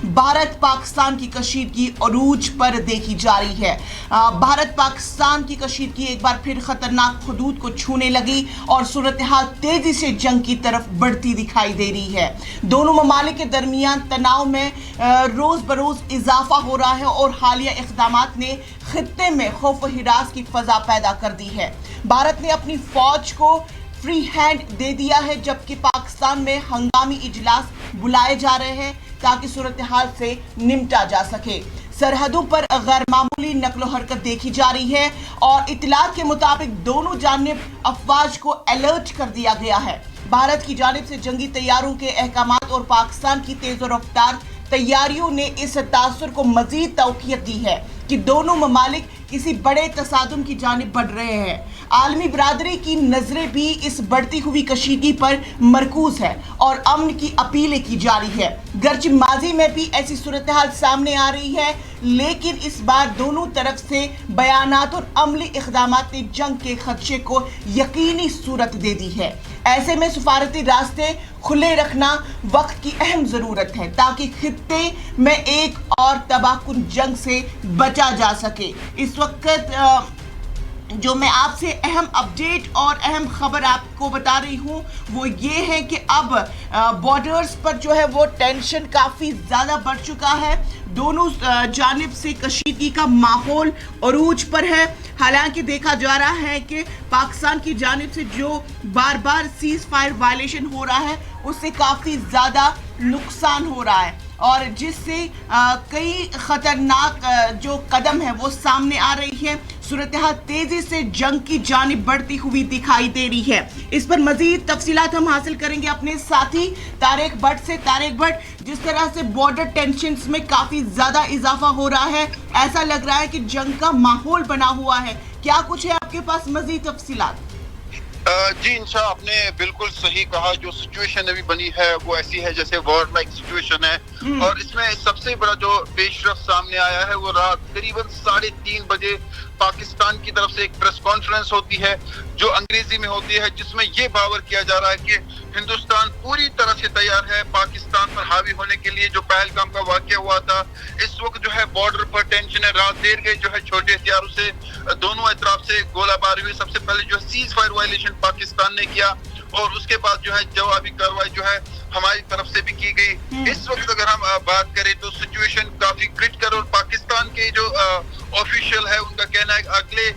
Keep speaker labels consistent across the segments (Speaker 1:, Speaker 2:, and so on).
Speaker 1: भारत पाकिस्तान की कशीदगी अरूज पर देखी जा रही है। भारत पाकिस्तान की कशीदगी एक बार फिर खतरनाक हदूद को छूने लगी और सूरत हाल तेजी से जंग की तरफ बढ़ती दिखाई दे रही है। दोनों ममालिक के दरमियान तनाव में रोज बरोज इजाफा हो रहा है और हालिया इक़दामात ने खित्ते में खौफ व हिरास की फजा पैदा कर दी है। भारत ने अपनी फौज को फ्री हैंड दे दिया है, जबकि पाकिस्तान में हंगामी इजलास बुलाए जा रहे हैं ताकि सूरत हाल से निपटा जा सके। सरहदों पर गैर मामूली नकलो हरकत देखी जा रही है और इत्तलात के मुताबिक दोनों जानिब अफवाज को अलर्ट कर दिया गया है। भारत की जानिब से जंगी तैयारों के अहकामात और पाकिस्तान की तेज रफ्तार तैयारियों ने इस तासुर को मजीद तौक़ीयत दी है कि दोनों ममालिक किसी बड़े तसादुम की जानिब बढ़ रहे हैं। आलमी बरादरी की नजरें भी इस बढ़ती हुई कशीदगी पर मरकूज है और अमन की अपीलें की जा रही है। गर्च माजी में भी ऐसी सूरत हाल सामने आ रही है, लेकिन इस बार दोनों तरफ से बयानात और अमली इक़दामात ने जंग के खदशे को यकीनी सूरत दे दी है। ऐसे में सफारती रास्ते खुले रखना वक्त की अहम ज़रूरत है ताकि खित्ते में एक और तबाहकुन जंग से बचा जा सके। इस वक्त जो मैं आपसे अहम अपडेट और अहम खबर आपको बता रही हूँ वो ये है कि अब बॉर्डर्स पर जो है वो टेंशन काफ़ी ज़्यादा बढ़ चुका है। दोनों जानिब से कशीदगी का माहौल अरूज पर है। हालांकि देखा जा रहा है कि पाकिस्तान की जानिब से जो बार बार सीज फायर वायलेशन हो रहा है उससे काफ़ी ज़्यादा नुकसान हो रहा है और जिससे कई खतरनाक जो कदम है वो सामने आ रही है। सूरत हाल तेजी से जंग की जानिब बढ़ती हुई दिखाई दे रही है। इस पर मजीद तफसीलात हम हासिल करेंगे अपने साथी तारिक भट्ट से। तारिक भट्ट, जिस तरह से बॉर्डर टेंशन्स में काफ़ी ज़्यादा इजाफा हो रहा है, ऐसा लग रहा है कि जंग का माहौल बना हुआ है, क्या कुछ है आपके पास मजीद तफसीलात?
Speaker 2: जी इंशा, आपने बिल्कुल सही कहा। जो सिचुएशन अभी बनी है वो ऐसी है जैसे वॉर लाइक सिचुएशन है और इसमें सबसे बड़ा जो पेशरफ सामने आया है वो रात करीबन 3:30 बजे पाकिस्तान की तरफ से एक प्रेस कॉन्फ्रेंस होती है जो अंग्रेजी में होती है, जिसमें ये बावर किया जा रहा है कि हिंदुस्तान पूरी तरह से तैयार है पाकिस्तान पर हावी होने के लिए। जो पहलगाम का वाकया हुआ था, इस वक्त जो है बॉर्डर पर टेंशन है। रात देर गई जो है छोटे हथियारों से दोनों अतराफ से गोलाबारी हुई। सबसे पहले जो सीज फायर वायलेशन पाकिस्तान ने किया और उसके बाद जो है जवाबी कार्रवाई जो है हमारी तरफ से भी की गई। इस वक्त अगर हम बात करें तो सिचुएशन काफी क्रिटिकल और पाकिस्तान के जो ऑफिशियल है उनका कहना है अगले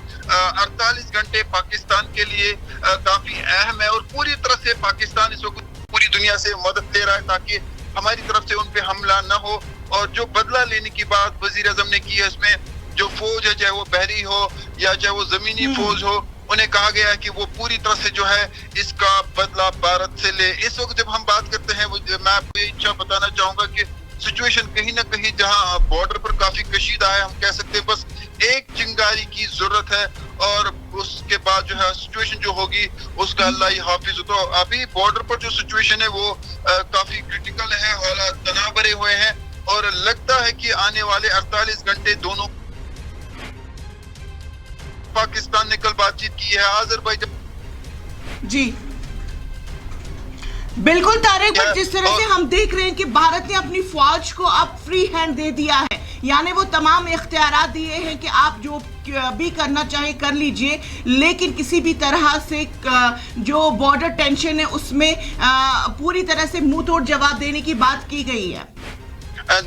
Speaker 2: 48 घंटे पाकिस्तान के लिए काफी अहम है और पूरी तरह से पाकिस्तान इस वक्त पूरी दुनिया से मदद ले रहा है ताकि हमारी तरफ से उन पे हमला न हो। और जो बदला लेने की बात वजीर आज़म ने की है, इसमें जो फौज है चाहे वो बहरी हो या चाहे वो जमीनी फौज हो, उन्हें कहा गया है कि वो पूरी तरह से जो है इसका बदला भारत से ले। इस वक्त जब हम बात करते हैं मैं आपको ये इच्छा बताना चाहूंगा कि सिचुएशन कहीं ना कहीं जहां बॉर्डर पर काफी कशीदा है, हम कह सकते हैं बस एक चिंगारी की जरूरत है और उसके बाद जो है सिचुएशन जो होगी उसका अल्लाह ही हाफिज। तो अभी बॉर्डर पर जो सिचुएशन है वो काफी क्रिटिकल है, हालात तनाव भरे हुए हैं और लगता है कि आने वाले 48 घंटे दोनों पाकिस्तान ने कल बातचीत की है आज़रबाईजान।
Speaker 1: जी बिल्कुल तारिक भट्ट, जिस तरह से हम देख रहे हैं कि भारत ने अपनी फौज को अब फ्री हैंड दे दिया है, यानी वो तमाम इख्तियारात दिए हैं कि आप जो भी करना चाहे कर लीजिए, लेकिन किसी भी तरह से जो बॉर्डर टेंशन है उसमें पूरी तरह से मुंह तोड़ जवाब देने की बात की गई है।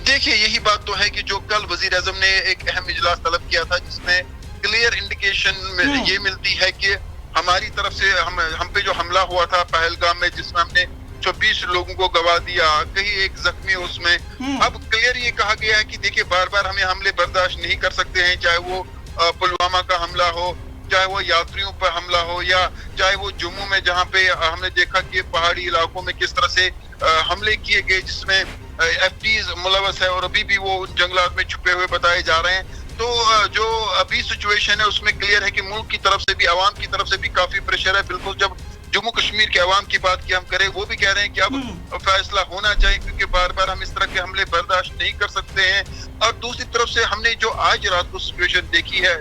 Speaker 2: देखिए यही बात तो है कि जो कल वजीर आज़म ने एक अहम इजलास तलब किया था जिसमें क्लियर इंडिकेशन ये मिलती है कि हमारी तरफ से हम पे जो हमला हुआ था पहलगाम में, जिसमें हमने 24 लोगों को गवा दिया, कहीं एक जख्मी उसमें। अब क्लियर ये कहा गया है कि देखिए बार बार हमें हमले बर्दाश्त नहीं कर सकते हैं, चाहे वो पुलवामा का हमला हो, चाहे वो यात्रियों पर हमला हो या चाहे वो जम्मू में जहाँ पे हमने देखा कि पहाड़ी इलाकों में किस तरह से हमले किए गए जिसमें एफटीज मुलवस है और अभी भी वो उन जंगलात में छुपे हुए बताए जा रहे हैं। तो जो अभी सिचुएशन है उसमें क्लियर है कि मुल्क की तरफ से भी आवाम की तरफ से भी काफी प्रेशर है। बिल्कुल जब जम्मू कश्मीर के अवाम की बात की हम करें, वो भी कह रहे हैं कि अब फैसला होना चाहिए क्योंकि बार बार हम इस तरह के हमले बर्दाश्त नहीं कर सकते हैं। और दूसरी तरफ से हमने जो आज रात को सिचुएशन देखी है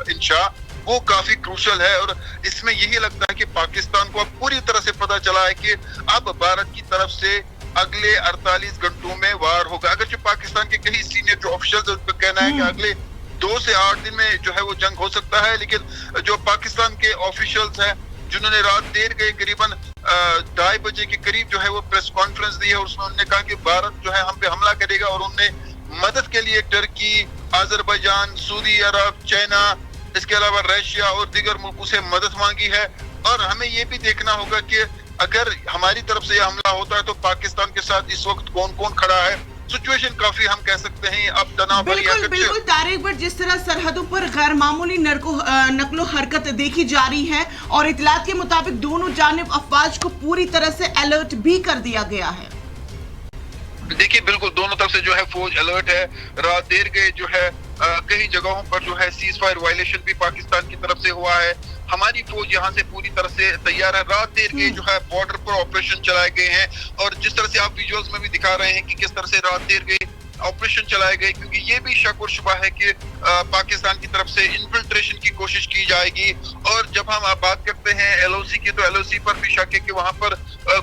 Speaker 2: इंशा, वो काफी क्रूशल है और इसमें यही लगता है कि पाकिस्तान को अब पूरी तरह से पता चला है कि अब भारत की तरफ से अगले 48 घंटों में वार होगा। अगर जो पाकिस्तान ऑफिशियल्स का कहना है कि अगले 2 से 8 दिन में जो है वो जंग हो सकता है, लेकिन जो पाकिस्तान के ऑफिशियल्स हैं जिन्होंने रात देर गए करीबन 2:30 बजे के करीब जो है वो प्रेस कॉन्फ्रेंस दी है, उसमें उन्होंने कहा कि भारत जो है हम पे हमला करेगा और उन्होंने मदद के लिए टर्की, अजरबैजान, सऊदी अरब, चाइना, इसके अलावा रशिया और दीगर मुल्कों से मदद मांगी है। और हमें ये भी देखना होगा कि अगर हमारी तरफ से यह हमला होता है तो पाकिस्तान के साथ इस वक्त कौन कौन खड़ा है। सिचुएशन काफी हम कह सकते हैं अब तनाव वाली है।
Speaker 1: बिल्कुल तारिक भट्ट, जिस तरह सरहदों पर गैर मामूली नकलो हरकत देखी जा रही है और इतलात के मुताबिक दोनों जानिब अफवाज को पूरी तरह से अलर्ट भी कर दिया गया है।
Speaker 2: देखिए बिल्कुल दोनों तरफ से जो है फौज अलर्ट है। रात देर गए जो है कई जगहों पर जो है सीज फायर वायलेशन भी पाकिस्तान की तरफ से हुआ है। हमारी फौज यहाँ से पूरी तरह से तैयार है। रात देर गए जो है बॉर्डर पर ऑपरेशन चलाए गए हैं और जिस तरह से आप विजुअल्स में भी दिखा रहे हैं कि किस तरह से रात देर गए ऑपरेशन चलाए गए, क्योंकि ये भी शक और शुबा है कि पाकिस्तान की तरफ से इन्फिल्ट्रेशन की कोशिश की जाएगी। और जब हम बात करते हैं एलओसी की, तो एलओसी पर भी शक है कि वहां पर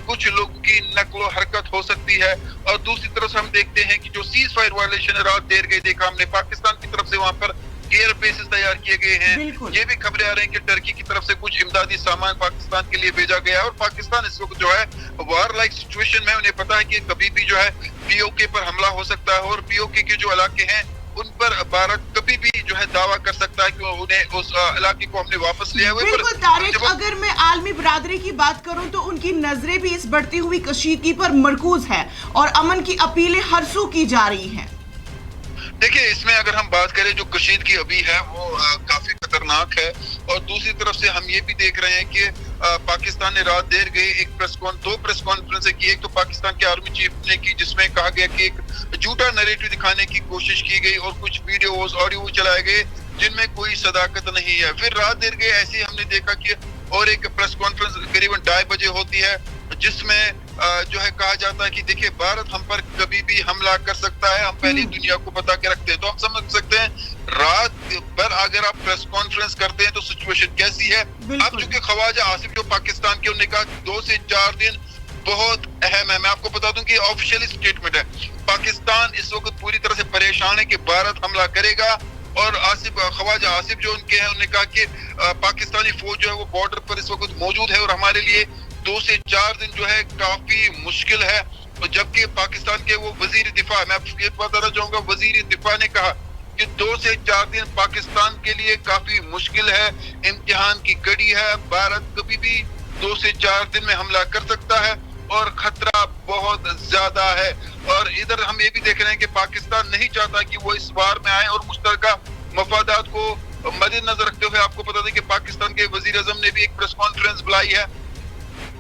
Speaker 2: कुछ लोगों की नकलो हरकत हो सकती है। और दूसरी तरफ से हम देखते हैं कि जो सीज फायर वायलेशन रात देर गए देखा हमने, पाकिस्तान की तरफ से वहां पर एयर बेसेस तैयार किए गए हैं। ये भी खबरें आ रही हैं कि टर्की की तरफ से कुछ इमदादी सामान पाकिस्तान के लिए भेजा गया है और पाकिस्तान इस वक्त जो है वार लाइक सिचुएशन में, उन्हें पता है कि कभी भी जो है पीओके पर हमला हो सकता है और पीओके के जो इलाके हैं उन पर भारत कभी भी जो है दावा कर सकता है कि उन्हें उस इलाके को हमने वापस लिया हुआ है।
Speaker 1: बिल्कुल तारिक, अगर मैं आलमी बरादरी की बात करूं तो उनकी नजरें भी इस बढ़ती हुई कशीदगी पर मरकूज है और अमन की अपीलें हर सू की जा रही हैं।
Speaker 2: देखिए इसमें अगर हम बात करें जो कशीदगी अभी है वो काफी खतरनाक है। और दूसरी तरफ से हम ये भी देख रहे हैं कि पाकिस्तान ने रात देर गई दो प्रेस कॉन्फ्रेंस की। एक तो पाकिस्तान के आर्मी चीफ ने की जिसमें कहा गया कि एक झूठा नैरेटिव दिखाने की कोशिश की गई और कुछ वीडियोस ऑडियो चलाए गए जिनमें कोई सदाकत नहीं है। फिर रात देर गई ऐसे ही हमने देखा कि और एक प्रेस कॉन्फ्रेंस करीबन 2:30 बजे होती है जिसमें जो है कहा जाता है कि देखिए भारत हम पर कभी भी हमला कर सकता है, हम पहली दुनिया को बता के रखते हैं। तो हम समझ सकते हैं रात भर अगर आप प्रेस कॉन्फ्रेंस करते हैं तो सिचुएशन कैसी है। अब चूंकि ख्वाजा आसिफ जो पाकिस्तान के, उन्होंने कहा 2 से 4 दिन बहुत अहम है। मैं आपको बता दूं कि ऑफिशियल स्टेटमेंट है, पाकिस्तान इस वक्त पूरी तरह से परेशान है कि भारत हमला करेगा। और ख्वाजा आसिफ जो उनके हैं, उन्होंने कहा कि पाकिस्तानी फौज जो है वो बॉर्डर पर इस वक्त मौजूद है और हमारे लिए 2 से 4 दिन जो है काफी मुश्किल है। और जबकि पाकिस्तान के वो वजीर दिफा, मैं आपको ये बताना चाहूंगा, वजीर दिफा ने कहा कि 2 से 4 दिन पाकिस्तान के लिए काफी मुश्किल है, इम्तिहान की घड़ी है। भारत कभी भी 2 से 4 दिन में हमला कर सकता है और खतरा बहुत ज्यादा है। और इधर हम ये भी देख रहे हैं कि पाकिस्तान नहीं चाहता कि वो इस वार में आए और मुश्तरका मफादात को मद्देनजर रखते हुए आपको बता दें कि पाकिस्तान के वजीर आजम ने भी एक प्रेस कॉन्फ्रेंस बुलाई है